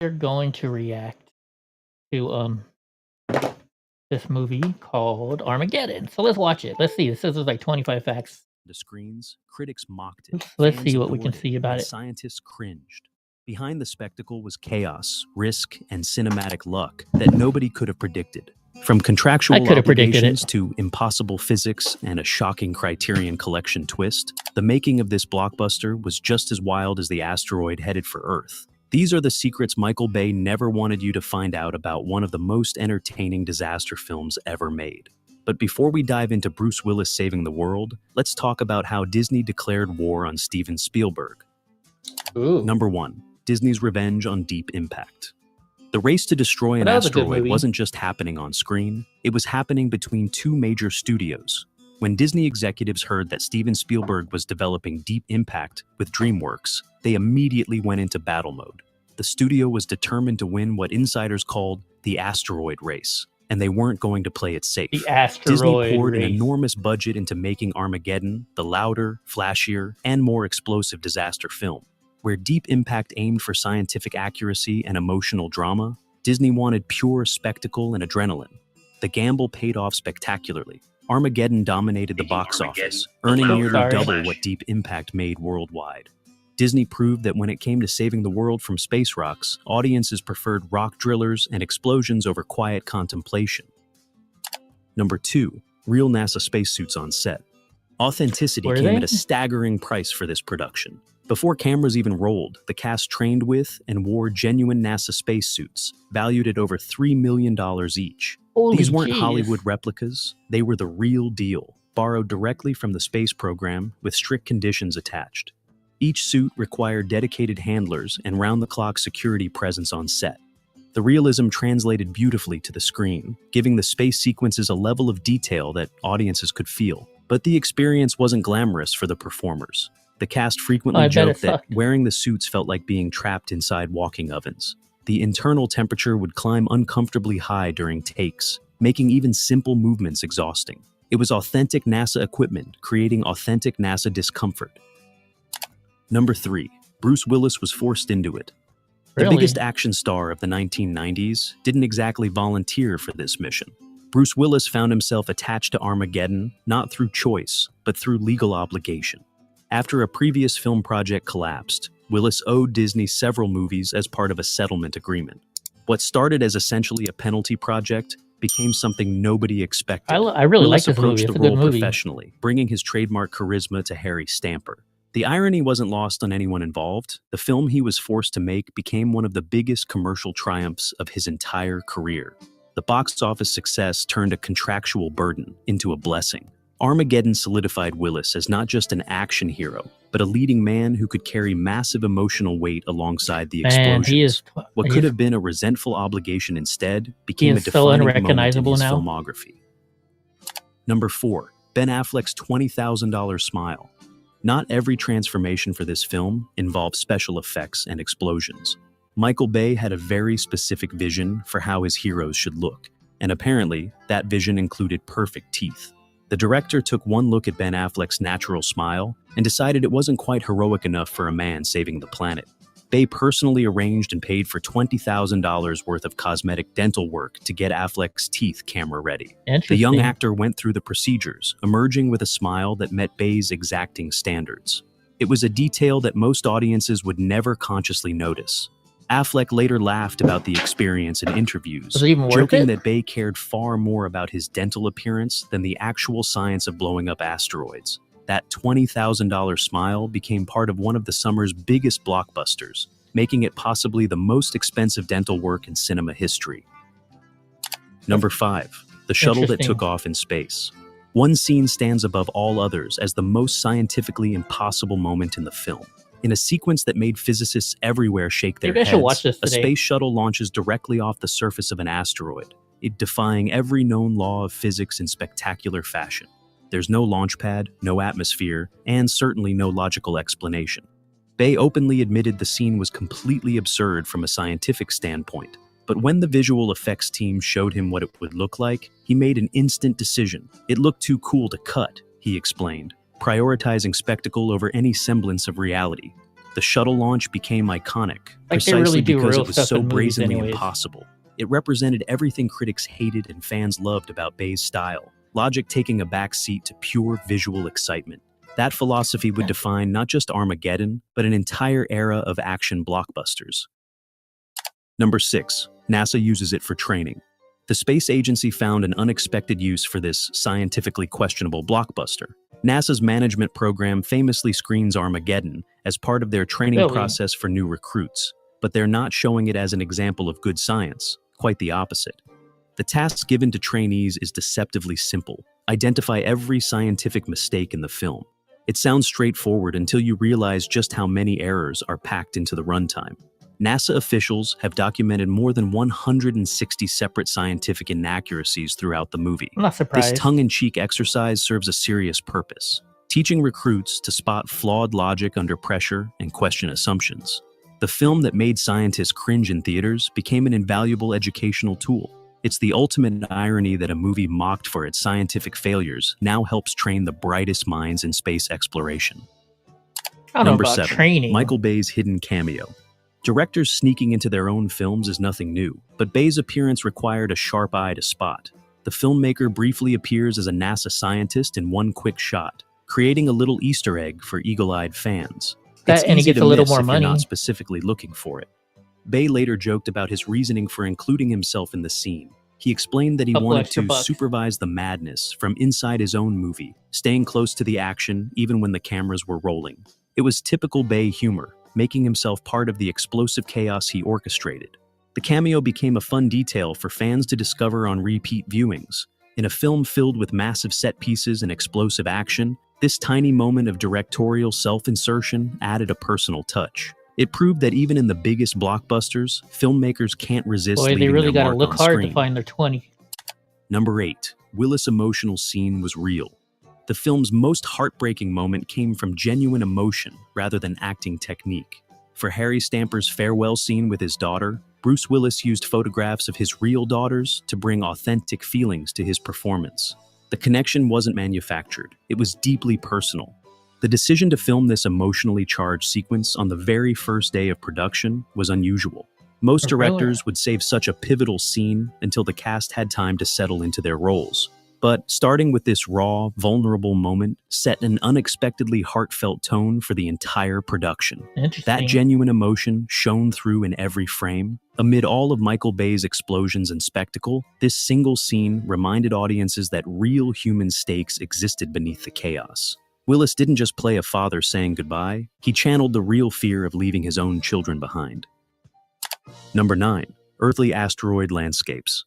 They're going to react to this movie called Armageddon. So let's watch it. Let's see. This is like 25 facts. The screens, critics mocked it, Let's fans see what we can adored see about and it. scientists cringed. Behind the spectacle was chaos, risk, and cinematic luck that nobody could have predicted. From contractual obligations to impossible physics and a shocking Criterion Collection twist, the making of this blockbuster was just as wild as the asteroid headed for Earth. These are the secrets Michael Bay never wanted you to find out about one of the most entertaining disaster films ever made. But before we dive into Bruce Willis saving the world, let's talk about how Disney declared war on Steven Spielberg. Ooh. Number 1. Disney's revenge on Deep Impact. The race to destroy an asteroid wasn't just happening on screen, it was happening between two major studios. When Disney executives heard that Steven Spielberg was developing Deep Impact with DreamWorks, they immediately went into battle mode. The studio was determined to win what insiders called the asteroid race, and they weren't going to play it safe. Disney poured an enormous budget into making Armageddon the louder, flashier, and more explosive disaster film. Where Deep Impact aimed for scientific accuracy and emotional drama, Disney wanted pure spectacle and adrenaline. The gamble paid off spectacularly. Armageddon dominated the box office, earning nearly double what Deep Impact made worldwide. Disney proved that when it came to saving the world from space rocks, audiences preferred rock drillers and explosions over quiet contemplation. Number 2. Real NASA spacesuits on set. Authenticity came at a staggering price for this production. Before cameras even rolled, the cast trained with and wore genuine NASA spacesuits, valued at over $3 million each. These weren't Hollywood replicas, they were the real deal, borrowed directly from the space program with strict conditions attached. Each suit required dedicated handlers and round-the-clock security presence on set. The realism translated beautifully to the screen, giving the space sequences a level of detail that audiences could feel. But the experience wasn't glamorous for the performers. The cast frequently joked that wearing the suits felt like being trapped inside walking ovens. The internal temperature would climb uncomfortably high during takes, making even simple movements exhausting. It was authentic NASA equipment, creating authentic NASA discomfort. Number 3. Bruce Willis was forced into it. The biggest action star of the 1990s didn't exactly volunteer for this mission. Bruce Willis found himself attached to Armageddon not through choice, but through legal obligation. After a previous film project collapsed, Willis owed Disney several movies as part of a settlement agreement. What started as essentially a penalty project became something nobody expected. I really like this movie. It's approached the role professionally, bringing his trademark charisma to Harry Stamper. The irony wasn't lost on anyone involved. The film he was forced to make became one of the biggest commercial triumphs of his entire career. The box office success turned a contractual burden into a blessing. Armageddon solidified Willis as not just an action hero, but a leading man who could carry massive emotional weight alongside the explosions. What could have been a resentful obligation instead became a defining moment in his filmography. Number 4. Ben Affleck's $20,000 smile. Not every transformation for this film involved special effects and explosions. Michael Bay had a very specific vision for how his heroes should look, and apparently, that vision included perfect teeth. The director took one look at Ben Affleck's natural smile and decided it wasn't quite heroic enough for a man saving the planet. Bay personally arranged and paid for $20,000 worth of cosmetic dental work to get Affleck's teeth camera-ready. The young actor went through the procedures, emerging with a smile that met Bay's exacting standards. It was a detail that most audiences would never consciously notice. Affleck later laughed about the experience in interviews, joking that Bay cared far more about his dental appearance than the actual science of blowing up asteroids. That $20,000 smile became part of one of the summer's biggest blockbusters, making it possibly the most expensive dental work in cinema history. Number 5. The shuttle that took off in space. One scene stands above all others as the most scientifically impossible moment in the film. In a sequence that made physicists everywhere shake their heads, a space shuttle launches directly off the surface of an asteroid, it defying every known law of physics in spectacular fashion. There's no launch pad, no atmosphere, and certainly no logical explanation. Bay openly admitted the scene was completely absurd from a scientific standpoint, but when the visual effects team showed him what it would look like, he made an instant decision. It looked too cool to cut, he explained, prioritizing spectacle over any semblance of reality. The shuttle launch became iconic, Like they really precisely do because real it was stuff so in movies brazenly anyways. impossible. It represented everything critics hated and fans loved about Bay's style, logic taking a back seat to pure visual excitement. That philosophy would define not just Armageddon, but an entire era of action blockbusters. Number 6. NASA uses it for training. The space agency found an unexpected use for this scientifically questionable blockbuster. NASA's management program famously screens Armageddon as part of their training process for new recruits, but they're not showing it as an example of good science, quite the opposite. The task given to trainees is deceptively simple: identify every scientific mistake in the film. It sounds straightforward until you realize just how many errors are packed into the runtime. NASA officials have documented more than 160 separate scientific inaccuracies throughout the movie. I'm not surprised. This tongue-in-cheek exercise serves a serious purpose, teaching recruits to spot flawed logic under pressure and question assumptions. The film that made scientists cringe in theaters became an invaluable educational tool. It's the ultimate irony that a movie mocked for its scientific failures now helps train the brightest minds in space exploration. Number 7. Training. Michael Bay's hidden cameo. Directors sneaking into their own films is nothing new, but Bay's appearance required a sharp eye to spot. The filmmaker briefly appears as a NASA scientist in one quick shot, creating a little Easter egg for eagle-eyed fans. It's and he easy gets to a little miss more if money. you're not specifically looking for it. Bay later joked about his reasoning for including himself in the scene. He explained that he wanted to supervise the madness from inside his own movie, staying close to the action even when the cameras were rolling. It was typical Bay humor, making himself part of the explosive chaos he orchestrated. The cameo became a fun detail for fans to discover on repeat viewings. In a film filled with massive set pieces and explosive action, this tiny moment of directorial self-insertion added a personal touch. It proved that even in the biggest blockbusters, filmmakers can't resist leaving their mark on screen. Boy, they really gotta look hard to find their 20. Number 8. Willis' emotional scene was real. The film's most heartbreaking moment came from genuine emotion rather than acting technique. For Harry Stamper's farewell scene with his daughter, Bruce Willis used photographs of his real daughters to bring authentic feelings to his performance. The connection wasn't manufactured, it was deeply personal. The decision to film this emotionally charged sequence on the very first day of production was unusual. Most directors would save such a pivotal scene until the cast had time to settle into their roles. But starting with this raw, vulnerable moment set an unexpectedly heartfelt tone for the entire production. That genuine emotion shone through in every frame. Amid all of Michael Bay's explosions and spectacle, this single scene reminded audiences that real human stakes existed beneath the chaos. Willis didn't just play a father saying goodbye, he channeled the real fear of leaving his own children behind. Number 9. Earthly asteroid landscapes.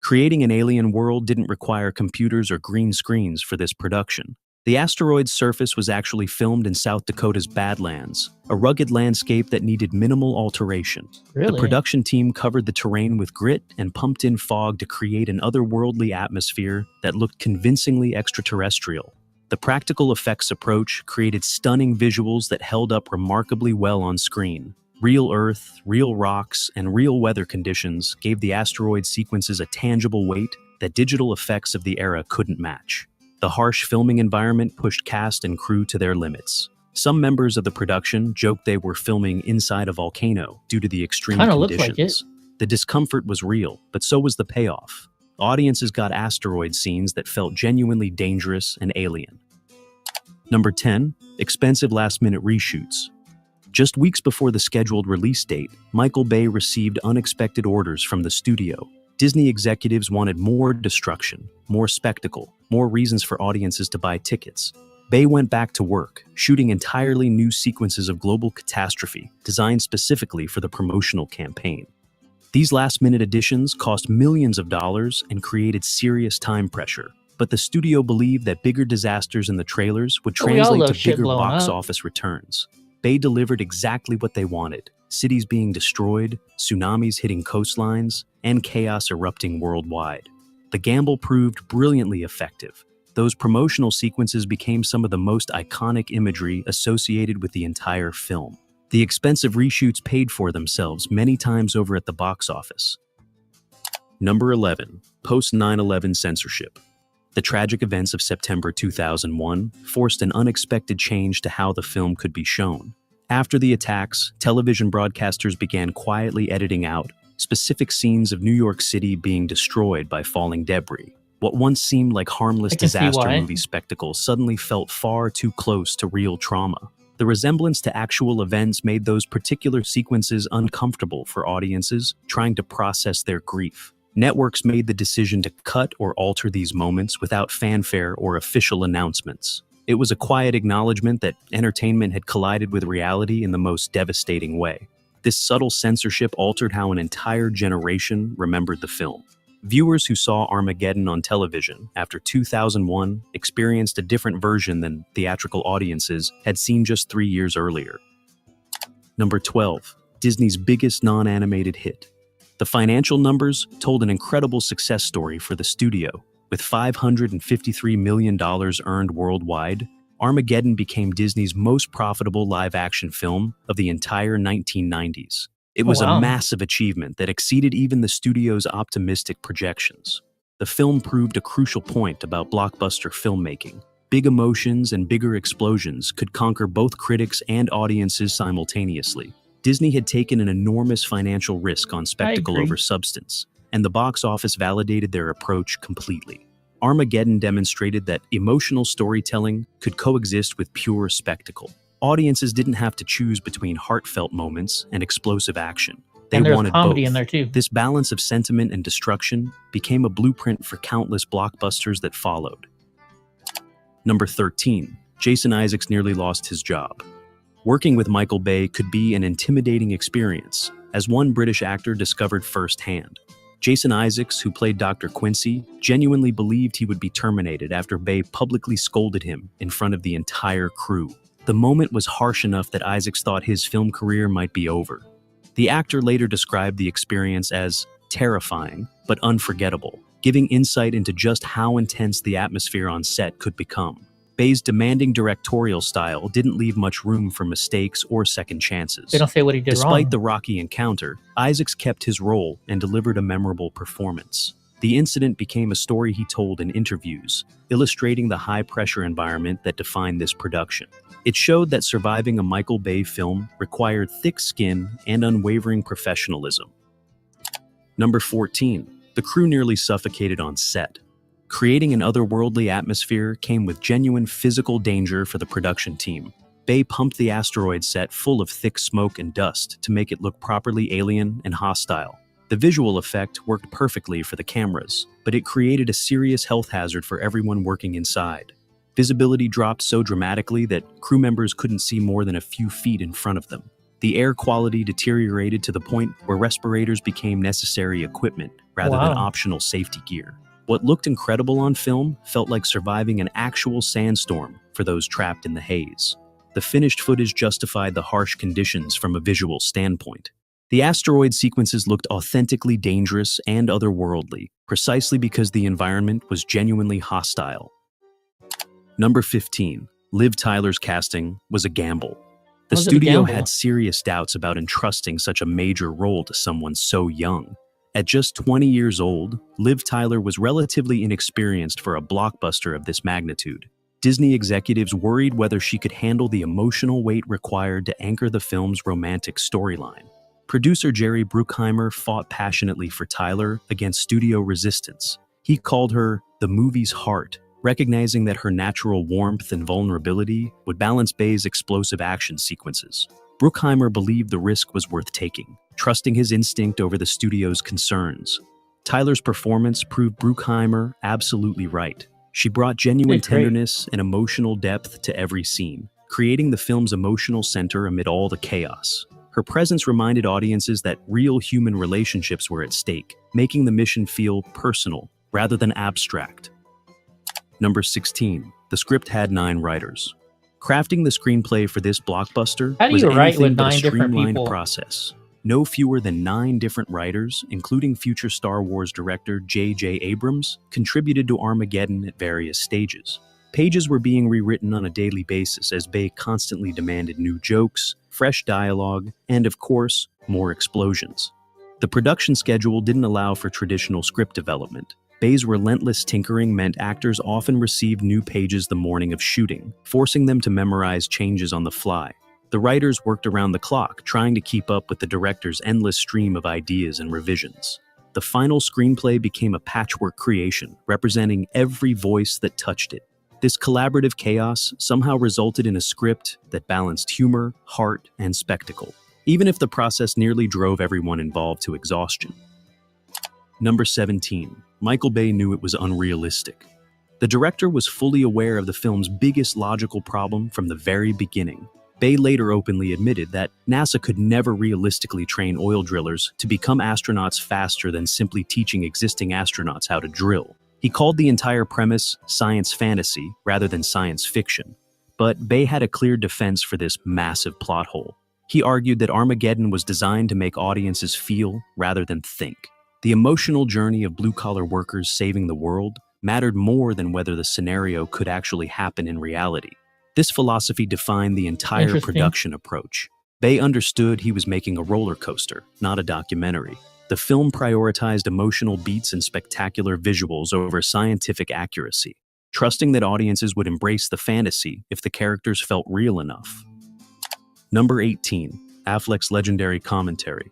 Creating an alien world didn't require computers or green screens for this production. The asteroid's surface was actually filmed in South Dakota's Badlands, a rugged landscape that needed minimal alteration. The production team covered the terrain with grit and pumped in fog to create an otherworldly atmosphere that looked convincingly extraterrestrial. The practical effects approach created stunning visuals that held up remarkably well on screen. Real Earth, real rocks, and real weather conditions gave the asteroid sequences a tangible weight that digital effects of the era couldn't match. The harsh filming environment pushed cast and crew to their limits. Some members of the production joked they were filming inside a volcano due to the extreme conditions. The discomfort was real, but so was the payoff. Audiences got asteroid scenes that felt genuinely dangerous and alien. Number 10. Expensive last-minute reshoots. Just weeks before the scheduled release date, Michael Bay received unexpected orders from the studio. Disney executives wanted more destruction, more spectacle, more reasons for audiences to buy tickets. Bay went back to work, shooting entirely new sequences of global catastrophe designed specifically for the promotional campaign. These last-minute additions cost millions of dollars and created serious time pressure. But the studio believed that bigger disasters in the trailers would translate to bigger box office returns. Bay delivered exactly what they wanted: cities being destroyed, tsunamis hitting coastlines, and chaos erupting worldwide. The gamble proved brilliantly effective. Those promotional sequences became some of the most iconic imagery associated with the entire film. The expensive reshoots paid for themselves many times over at the box office. Number 11. Post-9/11 censorship. The tragic events of September 2001 forced an unexpected change to how the film could be shown. After the attacks, television broadcasters began quietly editing out specific scenes of New York City being destroyed by falling debris. What once seemed like harmless disaster movie spectacle suddenly felt far too close to real trauma. The resemblance to actual events made those particular sequences uncomfortable for audiences trying to process their grief. Networks made the decision to cut or alter these moments without fanfare or official announcements. It was a quiet acknowledgement that entertainment had collided with reality in the most devastating way. This subtle censorship altered how an entire generation remembered the film. Viewers who saw Armageddon on television after 2001 experienced a different version than theatrical audiences had seen just 3 years earlier. Number 12. Disney's biggest non-animated hit. The financial numbers told an incredible success story for the studio. With $553 million earned worldwide, Armageddon became Disney's most profitable live-action film of the entire 1990s. It was a massive achievement that exceeded even the studio's optimistic projections. The film proved a crucial point about blockbuster filmmaking. Big emotions and bigger explosions could conquer both critics and audiences simultaneously. Disney had taken an enormous financial risk on spectacle over substance, and the box office validated their approach completely. Armageddon demonstrated that emotional storytelling could coexist with pure spectacle. Audiences didn't have to choose between heartfelt moments and explosive action. They wanted comedy both. In there too. This balance of sentiment and destruction became a blueprint for countless blockbusters that followed. Number 13. Jason Isaacs nearly lost his job. Working with Michael Bay could be an intimidating experience, as one British actor discovered firsthand. Jason Isaacs, who played Dr. Quincy, genuinely believed he would be terminated after Bay publicly scolded him in front of the entire crew. The moment was harsh enough that Isaacs thought his film career might be over. The actor later described the experience as terrifying but unforgettable, giving insight into just how intense the atmosphere on set could become. Bay's demanding directorial style didn't leave much room for mistakes or second chances. They don't say what he did wrong. Despite the rocky encounter, Isaacs kept his role and delivered a memorable performance. The incident became a story he told in interviews, illustrating the high-pressure environment that defined this production. It showed that surviving a Michael Bay film required thick skin and unwavering professionalism. Number 14. The crew nearly suffocated on set. Creating an otherworldly atmosphere came with genuine physical danger for the production team. Bay pumped the asteroid set full of thick smoke and dust to make it look properly alien and hostile. The visual effect worked perfectly for the cameras, but it created a serious health hazard for everyone working inside. Visibility dropped so dramatically that crew members couldn't see more than a few feet in front of them. The air quality deteriorated to the point where respirators became necessary equipment rather than optional safety gear. What looked incredible on film felt like surviving an actual sandstorm for those trapped in the haze. The finished footage justified the harsh conditions from a visual standpoint. The asteroid sequences looked authentically dangerous and otherworldly, precisely because the environment was genuinely hostile. Number 15. Liv Tyler's casting was a gamble. The studio had serious doubts about entrusting such a major role to someone so young. At just 20 years old, Liv Tyler was relatively inexperienced for a blockbuster of this magnitude. Disney executives worried whether she could handle the emotional weight required to anchor the film's romantic storyline. Producer Jerry Bruckheimer fought passionately for Tyler against studio resistance. He called her the movie's heart, recognizing that her natural warmth and vulnerability would balance Bay's explosive action sequences. Bruckheimer believed the risk was worth taking, trusting his instinct over the studio's concerns. Tyler's performance proved Bruckheimer absolutely right. She brought genuine tenderness and emotional depth to every scene, creating the film's emotional center amid all the chaos. Her presence reminded audiences that real human relationships were at stake, making the mission feel personal rather than abstract. Number 16. The script had 9 writers. Crafting the screenplay for this blockbuster was anything but a streamlined process. No fewer than 9 different writers, including future Star Wars director J.J. Abrams, contributed to Armageddon at various stages. Pages were being rewritten on a daily basis as Bay constantly demanded new jokes, fresh dialogue, and of course, more explosions. The production schedule didn't allow for traditional script development. Bay's relentless tinkering meant actors often received new pages the morning of shooting, forcing them to memorize changes on the fly. The writers worked around the clock, trying to keep up with the director's endless stream of ideas and revisions. The final screenplay became a patchwork creation, representing every voice that touched it. This collaborative chaos somehow resulted in a script that balanced humor, heart, and spectacle, even if the process nearly drove everyone involved to exhaustion. Number 17. Michael Bay knew it was unrealistic. The director was fully aware of the film's biggest logical problem from the very beginning. Bay later openly admitted that NASA could never realistically train oil drillers to become astronauts faster than simply teaching existing astronauts how to drill. He called the entire premise science fantasy rather than science fiction. But Bay had a clear defense for this massive plot hole. He argued that Armageddon was designed to make audiences feel rather than think. The emotional journey of blue-collar workers saving the world mattered more than whether the scenario could actually happen in reality. This philosophy defined the entire production approach. Bay understood he was making a roller coaster, not a documentary. The film prioritized emotional beats and spectacular visuals over scientific accuracy, trusting that audiences would embrace the fantasy if the characters felt real enough. Number 18. Affleck's legendary commentary.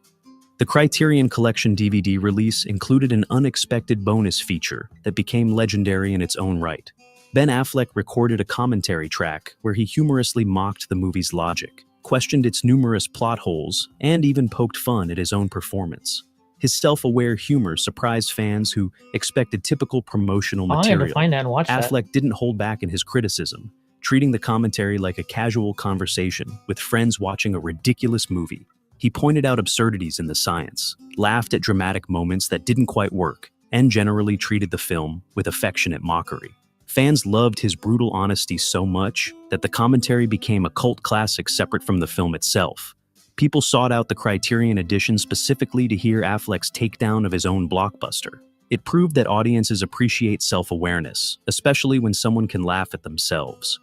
The Criterion Collection DVD release included an unexpected bonus feature that became legendary in its own right. Ben Affleck recorded a commentary track where he humorously mocked the movie's logic, questioned its numerous plot holes, and even poked fun at his own performance. His self-aware humor surprised fans who expected typical promotional material. Affleck didn't hold back in his criticism, treating the commentary like a casual conversation with friends watching a ridiculous movie. He pointed out absurdities in the science, laughed at dramatic moments that didn't quite work, and generally treated the film with affectionate mockery. Fans loved his brutal honesty so much that the commentary became a cult classic separate from the film itself. People sought out the Criterion edition specifically to hear Affleck's takedown of his own blockbuster. It proved that audiences appreciate self-awareness, especially when someone can laugh at themselves.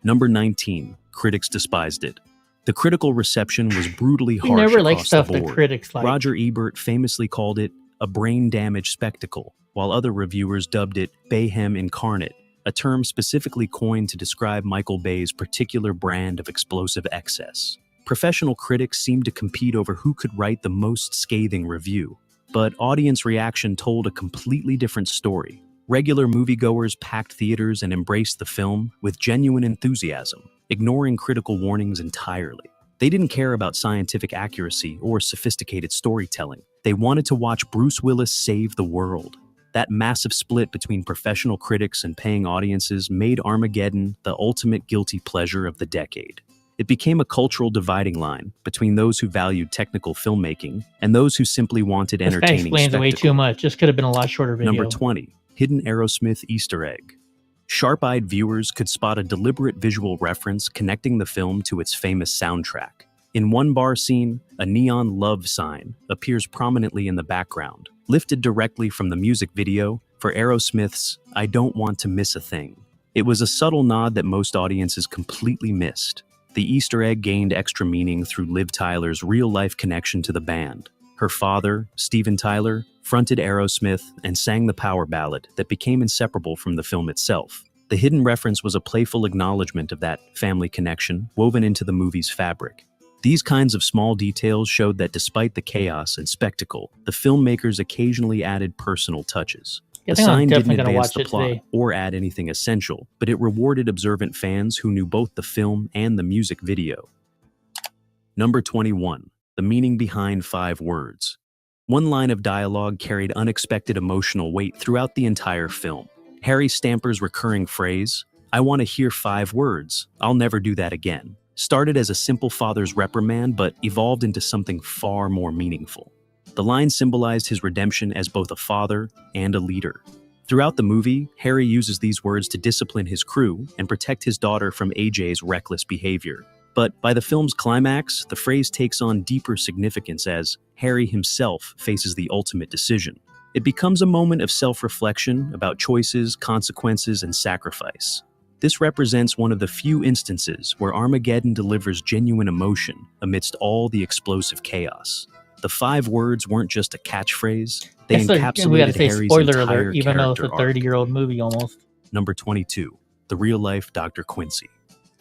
Number 19. Critics despised it. The critical reception was brutally harsh across the board. Roger Ebert famously called it a brain-damaged spectacle, while other reviewers dubbed it Bayhem incarnate, a term specifically coined to describe Michael Bay's particular brand of explosive excess. Professional critics seemed to compete over who could write the most scathing review, but audience reaction told a completely different story. Regular moviegoers packed theaters and embraced the film with genuine enthusiasm, ignoring critical warnings entirely. They didn't care about scientific accuracy or sophisticated storytelling. They wanted to watch Bruce Willis save the world. That massive split between professional critics and paying audiences made Armageddon the ultimate guilty pleasure of the decade. It became a cultural dividing line between those who valued technical filmmaking and those who simply wanted entertaining spectacle. This guy explains way too much. This could have been a lot shorter video. Number 20. Hidden Aerosmith Easter egg. Sharp-eyed viewers could spot a deliberate visual reference connecting the film to its famous soundtrack. In one bar scene, a neon love sign appears prominently in the background, lifted directly from the music video for Aerosmith's I Don't Want to Miss a Thing. It was a subtle nod that most audiences completely missed. The Easter egg gained extra meaning through Liv Tyler's real-life connection to the band. Her father, Steven Tyler, fronted Aerosmith and sang the power ballad that became inseparable from the film itself. The hidden reference was a playful acknowledgement of that family connection woven into the movie's fabric. These kinds of small details showed that despite the chaos and spectacle, the filmmakers occasionally added personal touches. The sign didn't advance the plot or add anything essential, but it rewarded observant fans who knew both the film and the music video. Number 21. The meaning behind 5 words. One line of dialogue carried unexpected emotional weight throughout the entire film. Harry Stamper's recurring phrase, "I want to hear 5 words, I'll never do that again," started as a simple father's reprimand but evolved into something far more meaningful. The line symbolized his redemption as both a father and a leader. Throughout the movie, Harry uses these words to discipline his crew and protect his daughter from AJ's reckless behavior. But by the film's climax, the phrase takes on deeper significance as Harry himself faces the ultimate decision. It becomes a moment of self-reflection about choices, consequences, and sacrifice. This represents one of the few instances where Armageddon delivers genuine emotion amidst all the explosive chaos. The 5 words weren't just a catchphrase, they encapsulated Harry's entire even though it's a 30-year-old movie almost. Number 22. The real-life Dr. Quincy.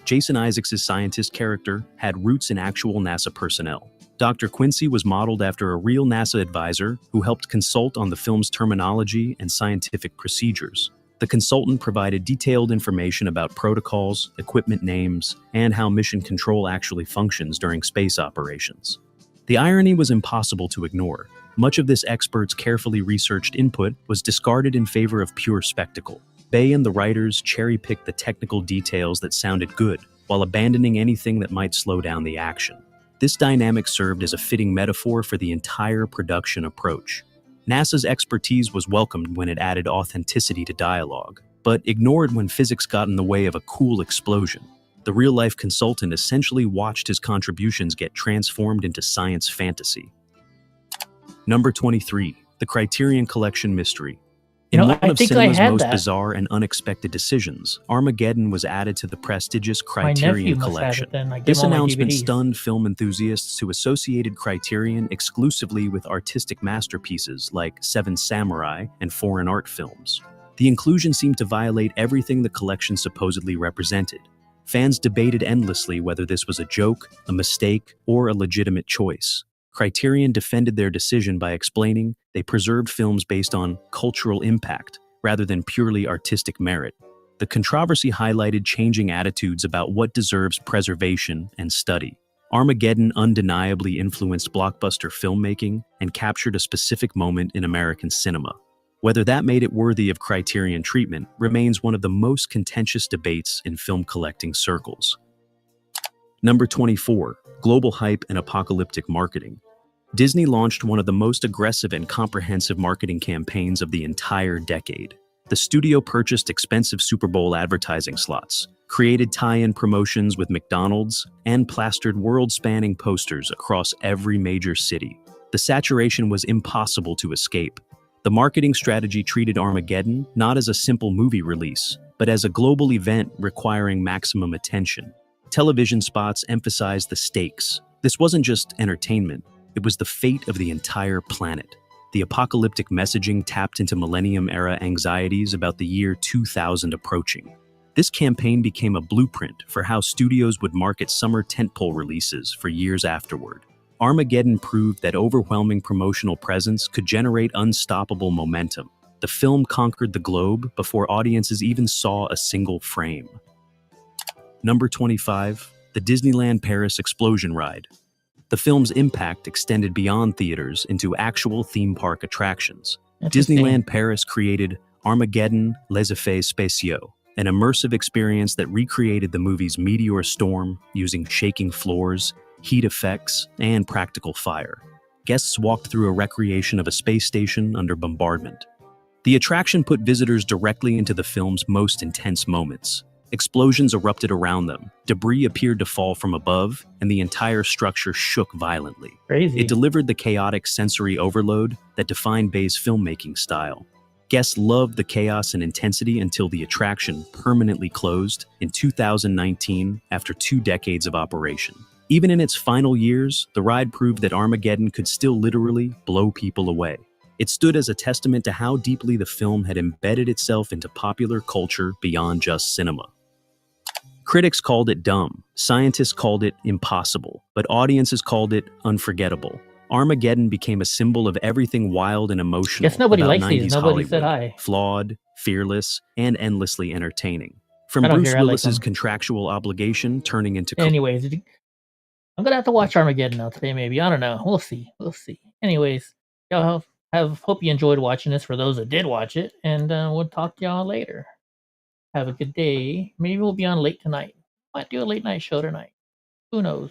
Jason Isaacs' scientist character had roots in actual NASA personnel. Dr. Quincy was modeled after a real NASA advisor who helped consult on the film's terminology and scientific procedures. The consultant provided detailed information about protocols, equipment names, and how mission control actually functions during space operations. The irony was impossible to ignore. Much of this expert's carefully researched input was discarded in favor of pure spectacle. Bay and the writers cherry-picked the technical details that sounded good, while abandoning anything that might slow down the action. This dynamic served as a fitting metaphor for the entire production approach. NASA's expertise was welcomed when it added authenticity to dialogue, but ignored when physics got in the way of a cool explosion. The real-life consultant essentially watched his contributions get transformed into science fantasy. Number 23, the Criterion Collection Mystery. In one of cinema's most bizarre and unexpected decisions, Armageddon was added to the prestigious Criterion Collection. This announcement stunned film enthusiasts who associated Criterion exclusively with artistic masterpieces like Seven Samurai and foreign art films. The inclusion seemed to violate everything the collection supposedly represented. Fans debated endlessly whether this was a joke, a mistake, or a legitimate choice. Criterion defended their decision by explaining they preserved films based on cultural impact rather than purely artistic merit. The controversy highlighted changing attitudes about what deserves preservation and study. Armageddon undeniably influenced blockbuster filmmaking and captured a specific moment in American cinema. Whether that made it worthy of Criterion treatment remains one of the most contentious debates in film collecting circles. Number 24, global hype and apocalyptic marketing. Disney launched one of the most aggressive and comprehensive marketing campaigns of the entire decade. The studio purchased expensive Super Bowl advertising slots, created tie-in promotions with McDonald's, and plastered world-spanning posters across every major city. The saturation was impossible to escape. The marketing strategy treated Armageddon not as a simple movie release, but as a global event requiring maximum attention. Television spots emphasized the stakes. This wasn't just entertainment, it was the fate of the entire planet. The apocalyptic messaging tapped into millennium-era anxieties about the year 2000 approaching. This campaign became a blueprint for how studios would market summer tentpole releases for years afterward. Armageddon proved that overwhelming promotional presence could generate unstoppable momentum. The film conquered the globe before audiences even saw a single frame. Number 25, the Disneyland Paris Explosion Ride. The film's impact extended beyond theaters into actual theme park attractions. Disneyland Paris created Armageddon Les Effets Spéciaux, an immersive experience that recreated the movie's meteor storm using shaking floors, heat effects, and practical fire. Guests walked through a recreation of a space station under bombardment. The attraction put visitors directly into the film's most intense moments. Explosions erupted around them, debris appeared to fall from above, and the entire structure shook violently. Crazy. It delivered the chaotic sensory overload that defined Bay's filmmaking style. Guests loved the chaos and intensity until the attraction permanently closed in 2019 after 2 decades of operation. Even in its final years, the ride proved that Armageddon could still literally blow people away. It stood as a testament to how deeply the film had embedded itself into popular culture beyond just cinema. Critics called it dumb, scientists called it impossible, but audiences called it unforgettable. Armageddon became a symbol of everything wild and emotional. Guess nobody about likes 90s these. Nobody Hollywood, said hi. Flawed, fearless, and endlessly entertaining. From I don't Bruce care, I like Willis's them. contractual obligation turning into Anyways, I'm gonna have to watch Armageddon now today, maybe. I don't know. We'll see. We'll see. Anyways, y'all hope you enjoyed watching this for those that did watch it, and we'll talk to y'all later. Have a good day. Maybe we'll be on late tonight. Might do a late night show tonight. Who knows?